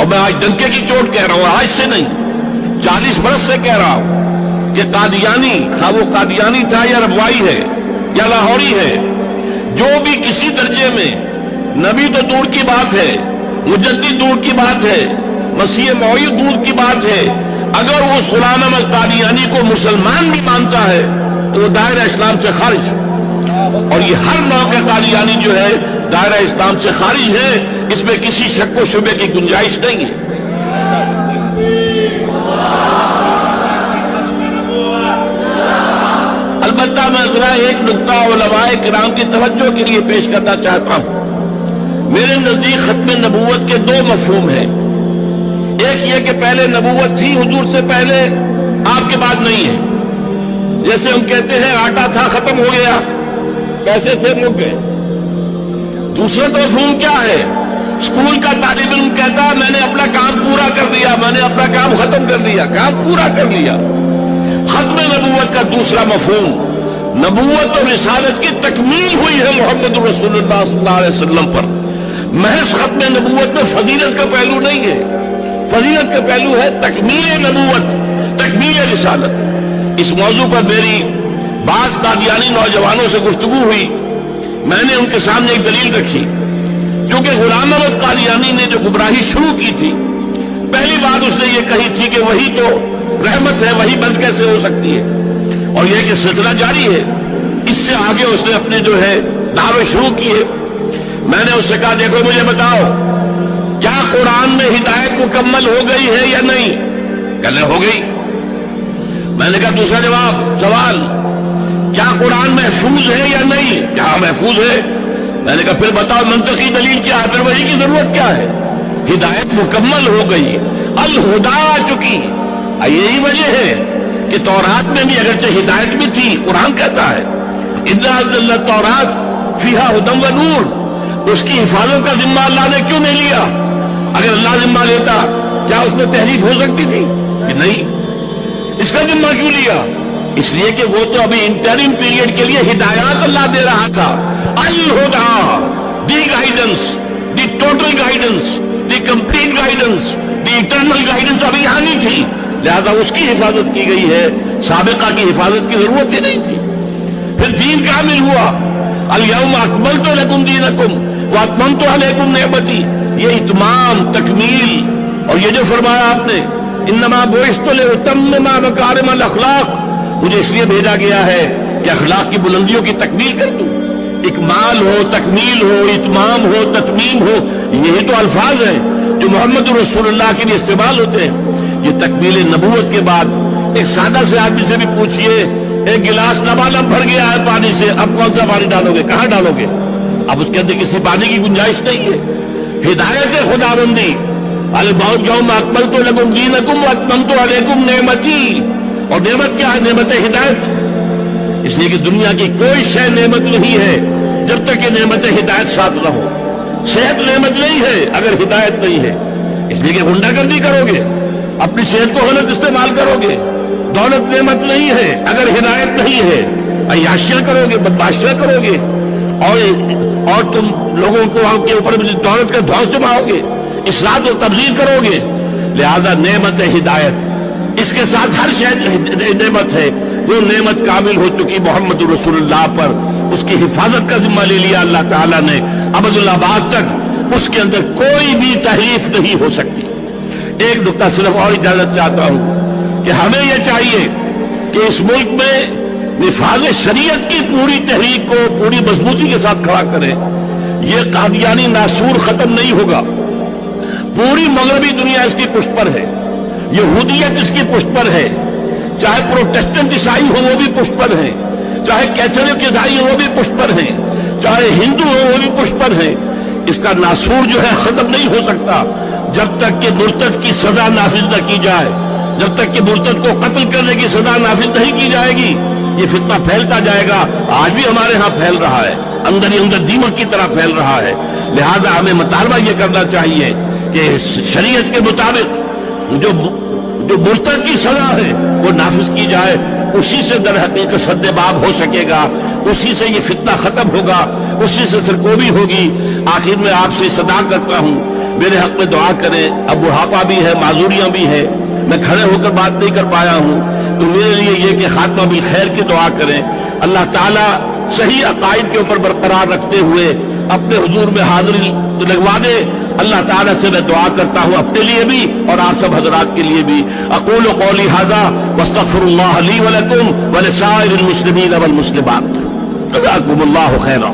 اور میں آج ڈنکے کی چوٹ کہہ رہا ہوں، آج سے نہیں 40 برس سے کہہ رہا ہوں کہ قادیانی، خواہ وہ قادیانی تھا یا ربوائی ہے یا لاہوری ہے، جو بھی کسی درجے میں، نبی تو دور کی بات ہے، مجدد دور کی بات ہے، مسیح موعود دور کی بات ہے، اگر وہ غلام احمد قادیانی کو مسلمان بھی مانتا ہے تو وہ دائرہ اسلام سے خارج، اور یہ ہر نوع کا قادیانی جو ہے دائرہ اسلام سے خارج ہے، اس میں کسی شک و شبے کی گنجائش نہیں ہے۔ البتہ میں ذرا ایک نقطہ علماء کرام کی توجہ کے لیے پیش کرنا چاہتا ہوں۔ میرے نزدیک ختم نبوت کے 2 مفہوم ہیں۔ ایک یہ کہ پہلے نبوت تھی حضور سے پہلے، آپ کے بعد نہیں ہے۔ جیسے ہم کہتے ہیں آٹا تھا ختم ہو گیا، پیسے تھے مک گئے۔ دوسرا مفہوم کیا ہے؟ اسکول کا طالب علم کہتا ہے میں نے اپنا کام پورا کر لیا، میں نے اپنا کام ختم کر لیا، کام پورا کر لیا۔ ختم نبوت کا دوسرا مفہوم، نبوت اور رسالت کی تکمیل ہوئی ہے محمد رسول اللہ صلی اللہ علیہ وسلم پر۔ محض ختم نبوت میں فضیلت کا پہلو نہیں ہے، فضیلت کا پہلو ہے تکمیل نبوت، تکمیل رسالت۔ اس موضوع پر میری بعض قادیانی نوجوانوں سے گفتگو ہوئی، میں نے ان کے سامنے ایک دلیل رکھی، کیونکہ غلام احمد قادیانی نے جو گمراہی شروع کی تھی، پہلی بات اس نے یہ کہی تھی کہ وہی تو رحمت ہے، وہی بند کیسے ہو سکتی ہے، اور یہ کہ سلسلہ جاری ہے۔ اس سے آگے اس نے اپنے جو ہے دعوے شروع کیے۔ میں نے اس سے کہا دیکھو مجھے بتاؤ کیا قرآن میں ہدایت مکمل ہو گئی ہے یا نہیں؟ کہنے ہو گئی۔ میں نے کہا دوسرا سوال، کیا قرآن محفوظ ہے یا نہیں؟ کیا محفوظ ہے؟ میں نے کہا پھر بتاؤ منطقی دلیل کیا ہے، پھر وہی کی ضرورت کیا ہے؟ ہدایت مکمل ہو گئی، الہدا آ چکی۔ یہی وجہ ہے کہ تورات میں بھی اگرچہ ہدایت بھی تھی، قرآن کہتا ہے اِنَّا أَنزَلْنَا التَّوْرَاةَ فِيهَا هُدًى وَنُورٌ، اس کی حفاظت کا ذمہ اللہ نے کیوں نہیں لیا؟ اگر اللہ ذمہ لیتا کیا اس میں تحریف ہو سکتی تھی؟ کہ نہیں۔ اس کا ذمہ کیوں لیا؟ اس لیے کہ وہ تو ابھی انٹرم پیریڈ کے لیے ہدایات اللہ دے رہا تھا۔ الہدا، the guidance, the total guidance, the complete guidance, the eternal guidance ابھی یہاں نہیں تھی، لہذا اس کی حفاظت کی گئی ہے، سابقہ کی حفاظت کی ضرورت ہی نہیں تھی۔ پھر دین کامل ہوا، الیوم اکملت لکم دینکم واتممت علیکم نعمتی، یہ اتمام، تکمیل، اور یہ جو فرمایا آپ نے انما بعثت لاتمم مکارم الاخلاق، مجھے اس لیے بھیجا گیا ہے کہ اخلاق کی بلندیوں کی تکمیل کر دوں۔ اکمال ہو، تکمیل ہو، اتمام ہو، تتمیم ہو، یہی تو الفاظ ہیں جو محمد رسول اللہ کے لیے استعمال ہوتے ہیں۔ یہ تکمیل نبوت کے بعد ایک سادہ سے آدمی سے بھی پوچھئے، ایک گلاس لبالب بھر گیا ہے پانی سے، اب کون سا پانی ڈالو گے، کہاں ڈالو گے؟ اب اس کے اندر کسی پانی کی گنجائش نہیں ہے۔ ہدایت خداوندی، اليوم اکملت لکم دینکم واتممت علیکم نعمتی، اور نعمت کیا ہے؟ نعمت ہدایت۔ اس لیے کہ دنیا کی کوئی شے نعمت نہیں ہے جب تک کہ نعمت ہدایت ساتھ نہ ہو۔ صحت نعمت نہیں ہے اگر ہدایت نہیں ہے، اس لیے کہ غنڈہ گردی کرو گے، اپنی صحت کو غلط استعمال کرو گے۔ دولت نعمت نہیں ہے اگر ہدایت نہیں ہے، عیاشیاں کرو گے، بدماشیاں کرو گے، اور تم لوگوں کو کے اوپر دولت کا دھوس جماؤ گے، اصلاح و تبذیر کرو گے۔ لہذا نعمت ہدایت، اس کے ساتھ ہر شے نعمت ہے، وہ نعمت کامل ہو چکی محمد رسول اللہ پر، اس کی حفاظت کا ذمہ لے لیا اللہ تعالیٰ نے ابد الآباد تک، اس کے اندر کوئی بھی تحریف نہیں ہو سکتی۔ ایک نقطہ صرف اور اجازت چاہتا ہوں کہ ہمیں یہ چاہیے کہ اس ملک میں نفاذ شریعت کی پوری تحریک کو پوری مضبوطی کے ساتھ کھڑا کریں۔ یہ قادیانی ناسور ختم نہیں ہوگا، پوری مغربی دنیا اس کی پشت پر ہے، یہودیت اس کی پشت پر ہے، چاہے پروٹسٹنٹ عیسائی ہو وہ بھی پشت پر ہیں، چاہے کیتھولک عیسائی ہو وہ بھی پشت پر ہیں، چاہے ہندو ہو وہ بھی پشت پر ہیں۔ اس کا ناسور جو ہے ختم نہیں ہو سکتا جب تک کہ مرتد کی سزا نافذ نہ کی جائے، جب تک کہ مرتد کو قتل کرنے کی سزا نافذ نہیں کی جائے گی، یہ فتنہ پھیلتا جائے گا۔ آج بھی ہمارے ہاں پھیل رہا ہے، اندر ہی اندر دیمک کی طرح پھیل رہا ہے۔ لہذا ہمیں مطالبہ یہ کرنا چاہیے کہ شریعت کے مطابق جو مرتد کی سزا ہے وہ نافذ کی جائے، اسی سے در حقیقت سد باب ہو سکے گا، اسی سے یہ فتنہ ختم ہوگا، اسی سے سرکوبی ہوگی۔ آخر میں آپ سے صدا کرتا ہوں میرے حق میں دعا کریں. اب بڑھاپا بھی ہے, معذوریاں بھی ہیں, میں کھڑے ہو کر بات نہیں کر پایا ہوں, تو میرے لیے یہ کہ خاتمہ بالخیر کی دعا کریں. اللہ تعالیٰ صحیح عقائد کے اوپر برقرار رکھتے ہوئے اپنے حضور میں حاضری لگوا دے. اللہ تعالیٰ سے میں دعا کرتا ہوں اپنے لیے بھی اور آپ سب حضرات کے لیے بھی. اقول قولی ھذا واستغفر اللہ لی ولکم ولسائر المسلمین والمسلمات. جزاکم اللہ خیرا.